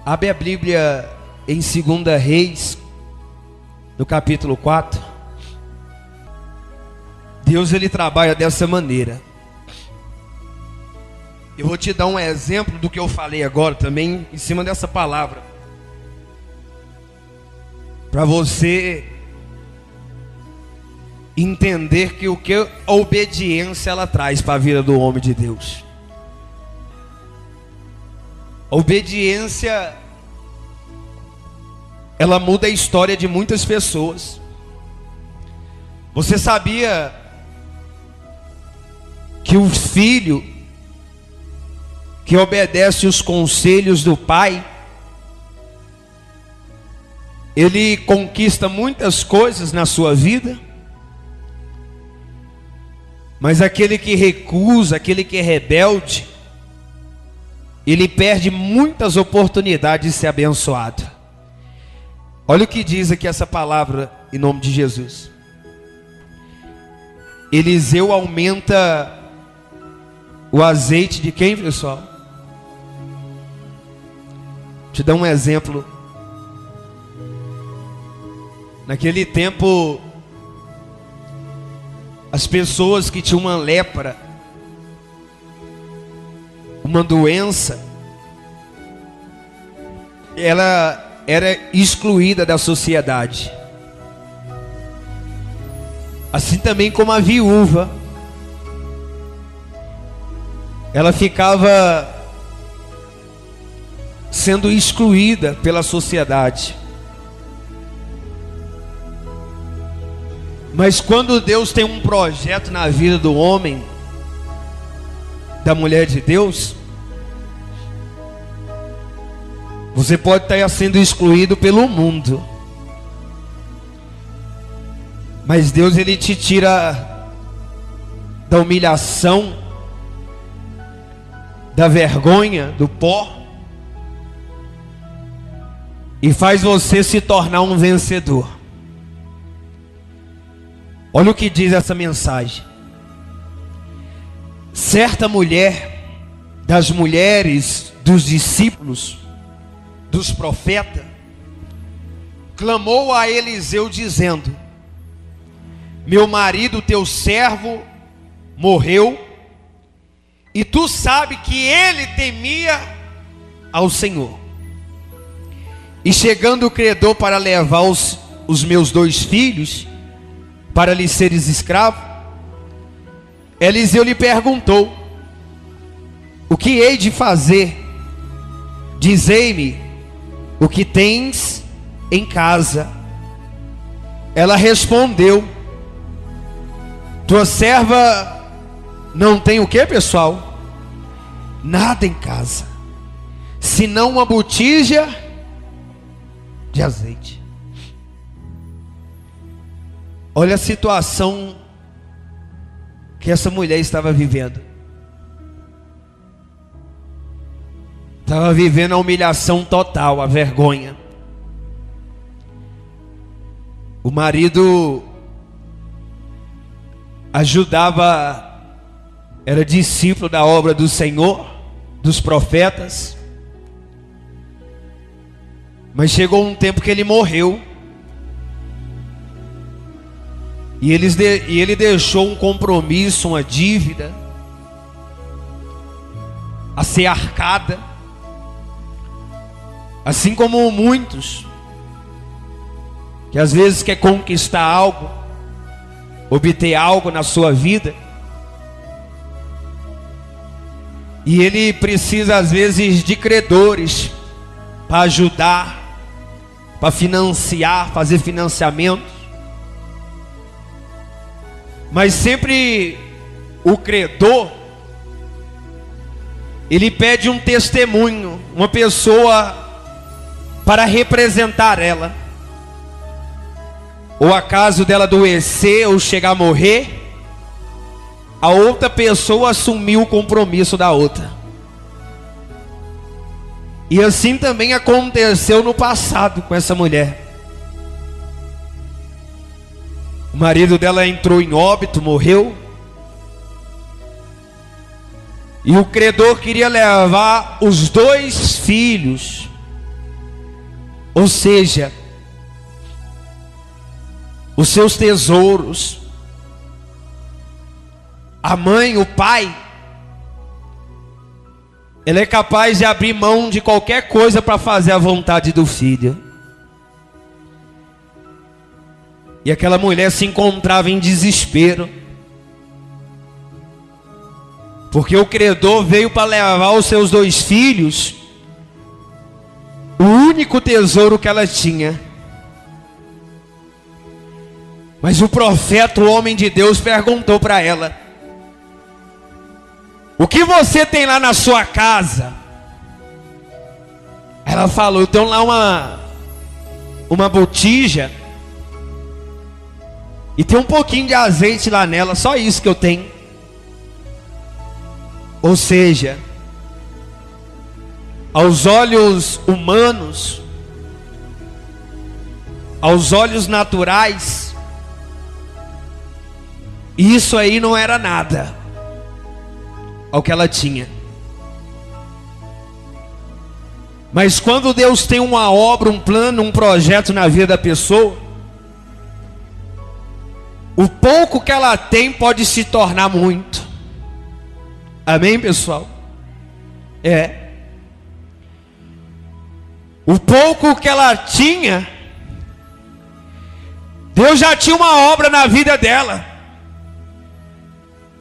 Abre a Bíblia em 2 Reis, no capítulo 4. Deus, ele trabalha dessa maneira. Eu vou te dar um exemplo do que eu falei agora também, em cima dessa palavra, para você entender que o que a obediência ela traz para a vida do homem de Deus. A obediência, ela muda a história de muitas pessoas. Você sabia que o filho que obedece os conselhos do pai, ele conquista muitas coisas na sua vida? Mas aquele que recusa, aquele que é rebelde, ele perde muitas oportunidades de ser abençoado. Olha o que diz aqui essa palavra em nome de Jesus. Eliseu aumenta o azeite de quem, pessoal? Te dar um exemplo. Naquele tempo, as pessoas que tinham uma lepra, uma doença, ela era excluída da sociedade. Assim também como a viúva, ela ficava sendo excluída pela sociedade. Mas quando Deus tem um projeto na vida do homem, da mulher de Deus, você pode estar sendo excluído pelo mundo, mas Deus, ele te tira da humilhação, da vergonha, do pó, e faz você se tornar um vencedor. Olha o que diz essa mensagem. Certa mulher, das mulheres dos discípulos, dos profetas, clamou a Eliseu dizendo: meu marido, teu servo, morreu, e tu sabe que ele temia ao Senhor. E chegando o credor para levar os meus 2 filhos, para lhe seres escravo, Eliseu lhe perguntou: o que hei de fazer? Dizei-me o que tens em casa. Ela respondeu: tua serva não tem o que, pessoal? Nada em casa, senão uma botija de azeite. Olha a situação que essa mulher estava vivendo. Estava vivendo a humilhação total, a vergonha. O marido ajudava, era discípulo da obra do Senhor, dos profetas, mas chegou um tempo que ele morreu, e ele deixou um compromisso, uma dívida a ser arcada, assim como muitos que às vezes quer conquistar algo, obter algo na sua vida, e ele precisa às vezes de credores para ajudar, para financiar, fazer financiamento. Mas sempre o credor, ele pede um testemunho, uma pessoa para representar ela, ou acaso dela adoecer ou chegar a morrer, a outra pessoa assumiu o compromisso da outra. E assim também aconteceu no passado com essa mulher. O marido dela entrou em óbito, morreu, E o credor queria levar os 2 filhos Ou seja, os seus tesouros, a mãe, o pai, ele é capaz de abrir mão de qualquer coisa para fazer a vontade do filho. E aquela mulher se encontrava em desespero, porque o credor veio para levar os seus 2 filhos, o único tesouro que ela tinha. Mas o profeta, o homem de Deus, perguntou para ela: o que você tem lá na sua casa? Ela falou: eu tenho lá uma botija, e tem um pouquinho de azeite lá nela, só isso que eu tenho. Ou seja, aos olhos humanos, aos olhos naturais, isso aí não era nada ao que ela tinha. Mas quando Deus tem uma obra, um plano, um projeto na vida da pessoa, o pouco que ela tem pode se tornar muito. Amém, pessoal? O pouco que ela tinha, Deus já tinha uma obra na vida dela,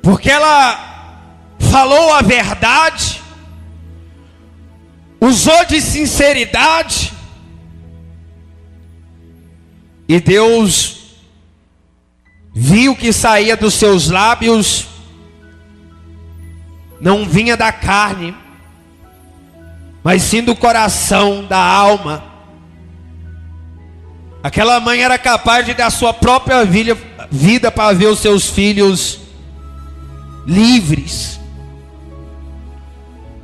porque ela falou a verdade, usou de sinceridade, e Deus viu que saía dos seus lábios não vinha da carne, mas sim do coração, da alma. Aquela mãe era capaz de dar sua própria vida para ver os seus filhos livres.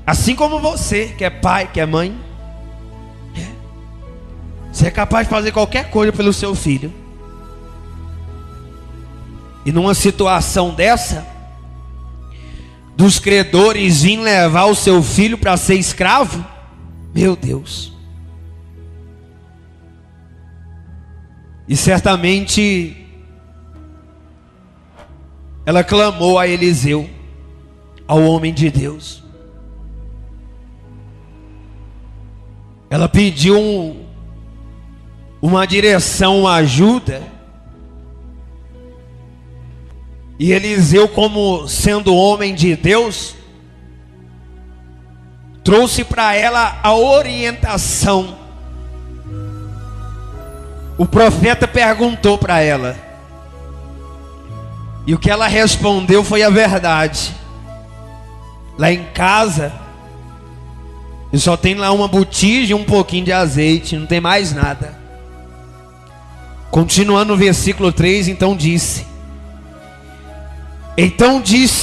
Assim como você, que é pai, que é mãe, você é capaz de fazer qualquer coisa pelo seu filho. E numa situação dessa, dos credores virem levar o seu filho para ser escravo, meu Deus. E certamente ela clamou a Eliseu, ao homem de Deus. Ela pediu uma direção, uma ajuda. E Eliseu, como sendo homem de Deus, trouxe para ela a orientação. O profeta perguntou para ela, e o que ela respondeu foi a verdade. Lá em casa, eu só tenho lá uma botija e um pouquinho de azeite, não tem mais nada. Continuando no versículo 3, então disse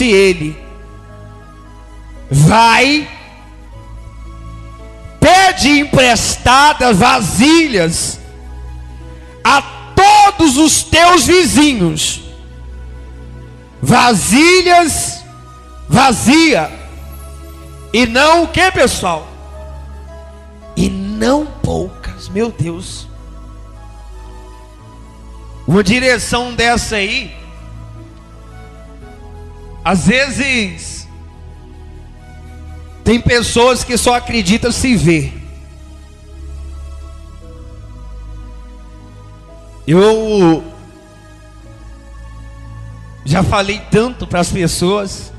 ele: vai, pede emprestadas vasilhas a todos os teus vizinhos, vasilhas vazia, e não o que, pessoal? E não poucas. Meu Deus, uma direção dessa aí, às vezes tem pessoas que só acreditam se ver. Eu já falei tanto para as pessoas,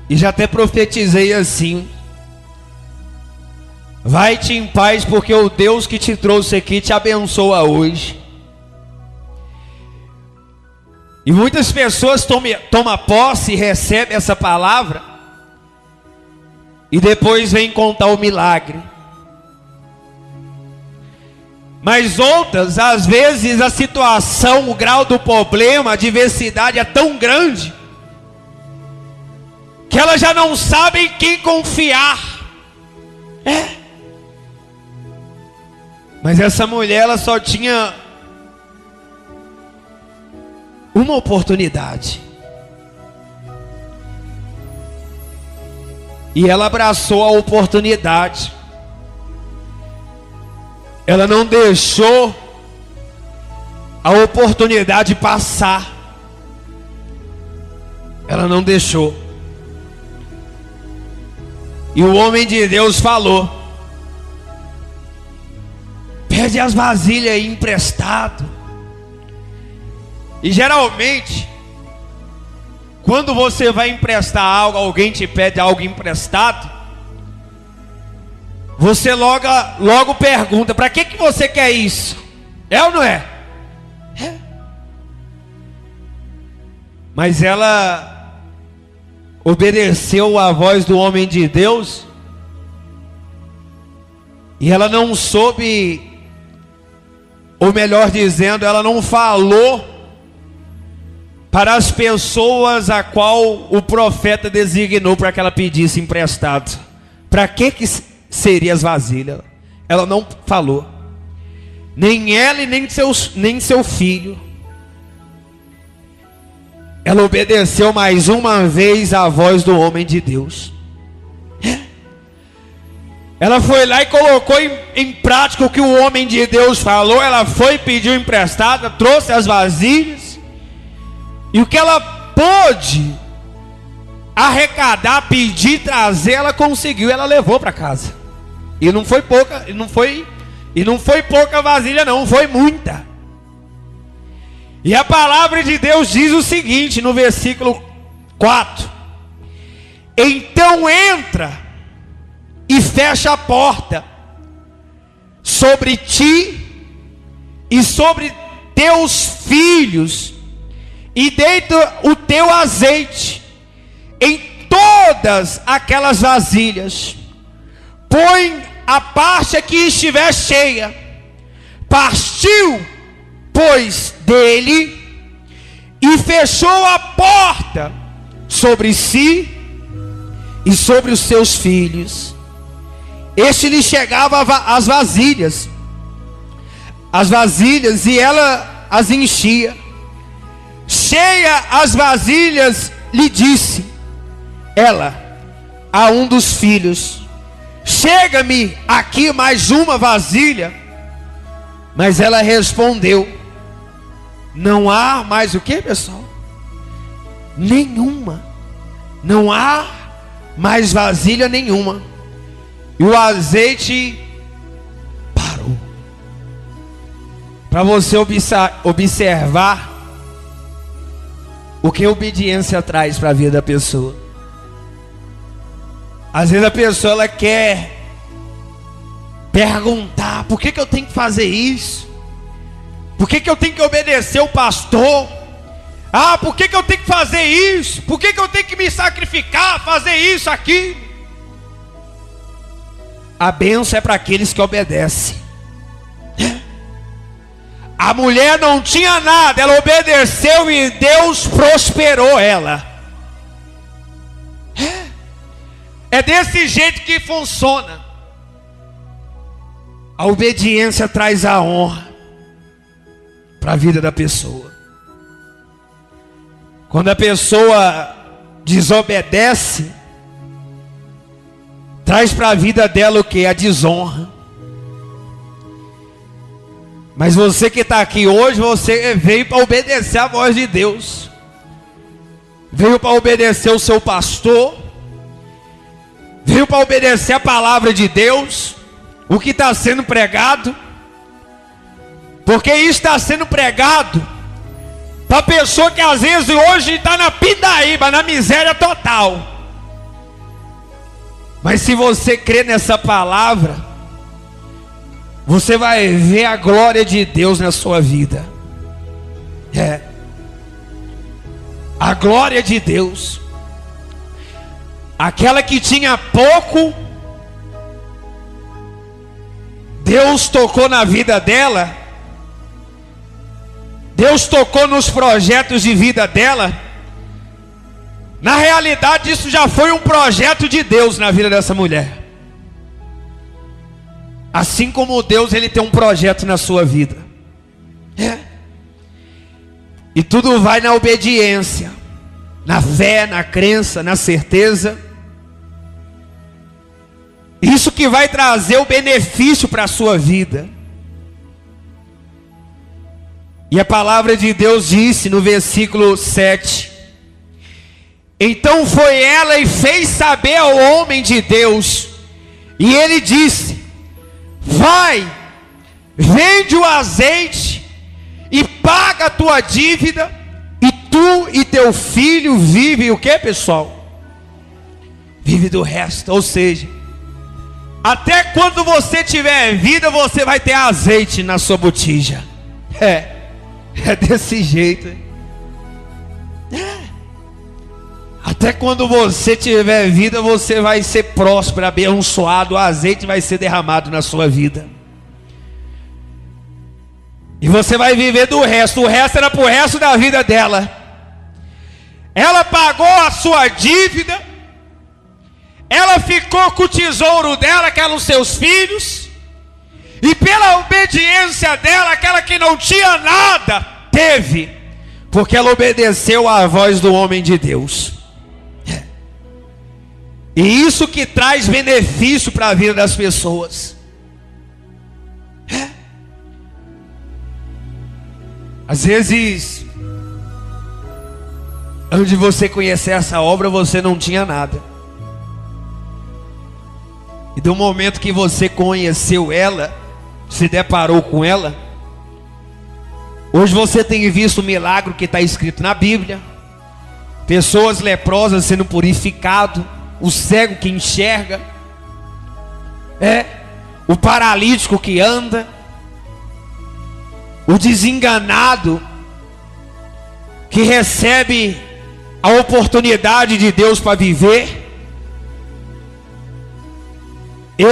e já até profetizei assim: vai-te em paz, porque o Deus que te trouxe aqui te abençoa hoje. E muitas pessoas tomam posse e recebem essa palavra, e depois vêm contar o milagre. Mas outras, às vezes a situação, o grau do problema, a adversidade é tão grande, que elas já não sabem em quem confiar. Mas essa mulher, ela só tinha uma oportunidade, e ela abraçou a oportunidade. ela não deixou a oportunidade passar. Ela não deixou. E o homem de Deus falou: pede as vasilhas aí emprestado. E geralmente, quando você vai emprestar algo, alguém te pede algo emprestado, você logo pergunta: para que você quer isso? É ou não é? É. Mas ela obedeceu à voz do homem de Deus, e ela não soube, ou melhor dizendo, ela não falou para as pessoas a qual o profeta designou para que ela pedisse emprestado. Para que seriam as vasilhas? Ela não falou. Nem ela e nem seu filho. Ela obedeceu mais uma vez à voz do homem de Deus. Ela foi lá e colocou em prática o que o homem de Deus falou. Ela foi, pediu emprestada, trouxe as vasilhas. E o que ela pôde arrecadar, pedir, trazer, ela conseguiu. Ela levou para casa. E não foi pouca, não foi pouca vasilha não, foi muita. E a palavra de Deus diz o seguinte no versículo 4: então entra e fecha a porta sobre ti e sobre teus filhos, e deita o teu azeite em todas aquelas vasilhas. Põe a parte que estiver cheia. Partiu, pois, dele e fechou a porta sobre si e sobre os seus filhos. Este lhe chegava as vasilhas, e ela as enchia. Cheia as vasilhas, lhe disse ela a um dos filhos: chega-me aqui mais uma vasilha. Mas ela respondeu: não há mais o que, pessoal? Nenhuma. Não há mais vasilha nenhuma. E o azeite parou. Para você observar o que a obediência traz para a vida da pessoa. Às vezes a pessoa ela quer perguntar: por que eu tenho que fazer isso? Por que eu tenho que obedecer o pastor? Por que eu tenho que fazer isso? Por que eu tenho que me sacrificar, fazer isso, aqui? A bênção é para aqueles que obedecem. A mulher não tinha nada, ela obedeceu e Deus prosperou ela. É desse jeito que funciona. A obediência traz a honra para a vida da pessoa. Quando a pessoa desobedece, traz para a vida dela o que? A desonra. Mas você que está aqui hoje, você veio para obedecer a voz de Deus. Veio para obedecer o seu pastor. Veio para obedecer a palavra de Deus. O que está sendo pregado. Porque isso está sendo pregado para a pessoa que às vezes hoje está na pindaíba, na miséria total. Mas se você crê nessa palavra, você vai ver a glória de Deus na sua vida. A glória de Deus. Aquela que tinha pouco, Deus tocou na vida dela. Deus tocou nos projetos de vida dela. Na realidade, isso já foi um projeto de Deus na vida dessa mulher. Assim como Deus, Ele tem um projeto na sua vida. E tudo vai na obediência, na fé, na crença, na certeza. Isso que vai trazer o benefício para a sua vida. E a palavra de Deus disse no versículo 7: então foi ela e fez saber ao homem de Deus, e ele disse: vai, vende o azeite e paga a tua dívida, e tu e teu filho vivem o que, pessoal? Vive do resto. Ou seja, até quando você tiver vida, você vai ter azeite na sua botija. É desse jeito. Até quando você tiver vida, você vai ser próspero, abençoado, o azeite vai ser derramado na sua vida. E você vai viver do resto. O resto era para o resto da vida dela. Ela pagou a sua dívida. Ela ficou com o tesouro dela, que eram os seus filhos. E pela obediência dela, aquela que não tinha nada, teve. Porque ela obedeceu à voz do homem de Deus. E isso que traz benefício para a vida das pessoas. Às vezes, antes de você conhecer essa obra, você não tinha nada. E do momento que você conheceu ela, se deparou com ela, hoje você tem visto o milagre que está escrito na Bíblia. Pessoas leprosas sendo purificadas, o cego que enxerga, o paralítico que anda, o desenganado que recebe a oportunidade de Deus para viver.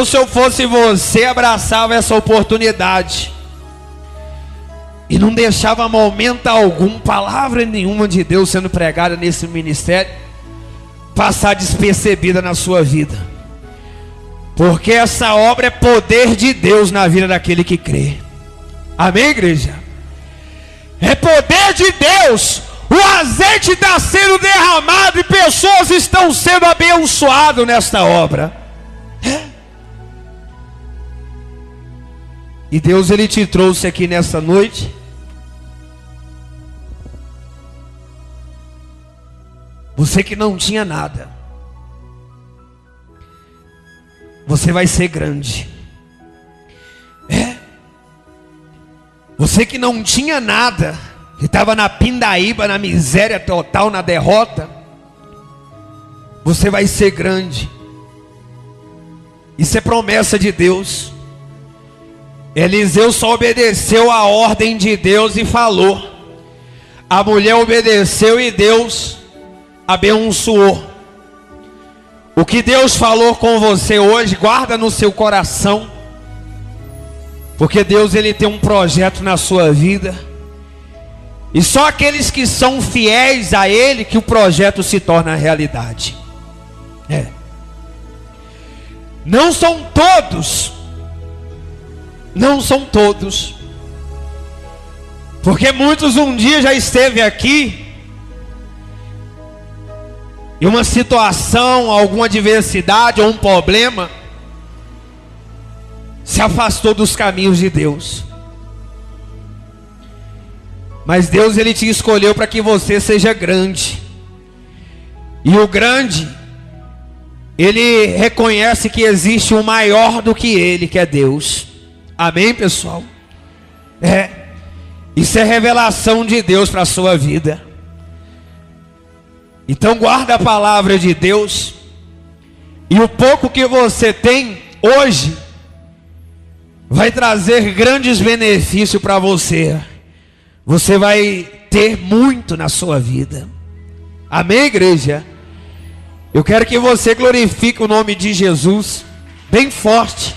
Se eu fosse você, abraçava essa oportunidade e não deixava momento algum, palavra nenhuma de Deus sendo pregada nesse ministério, passar despercebida na sua vida. Porque essa obra é poder de Deus na vida daquele que crê. Amém, igreja? É poder de Deus. O azeite está sendo derramado e pessoas estão sendo abençoadas nesta obra. E Deus, Ele te trouxe aqui nessa noite você que não tinha nada, você vai ser grande. Você que não tinha nada, que estava na pindaíba, na miséria total, na derrota, você vai ser grande. Isso é promessa de Deus. Eliseu só obedeceu a ordem de Deus e falou. A mulher obedeceu e Deus abençoou. O que Deus falou com você hoje, guarda no seu coração. Porque Deus, Ele tem um projeto na sua vida. E só aqueles que são fiéis a Ele, que o projeto se torna realidade. Não são todos. Não são todos. Porque muitos um dia já esteve aqui e uma situação, alguma adversidade ou um problema se afastou dos caminhos de Deus. Mas Deus, Ele te escolheu para que você seja grande. E o grande, ele reconhece que existe um maior do que ele, que é Deus. Amém, pessoal? Isso é revelação de Deus para a sua vida. Então guarda a palavra de Deus. E o pouco que você tem hoje vai trazer grandes benefícios para você. Você vai ter muito na sua vida. Amém, igreja? Eu quero que você glorifique o nome de Jesus bem forte.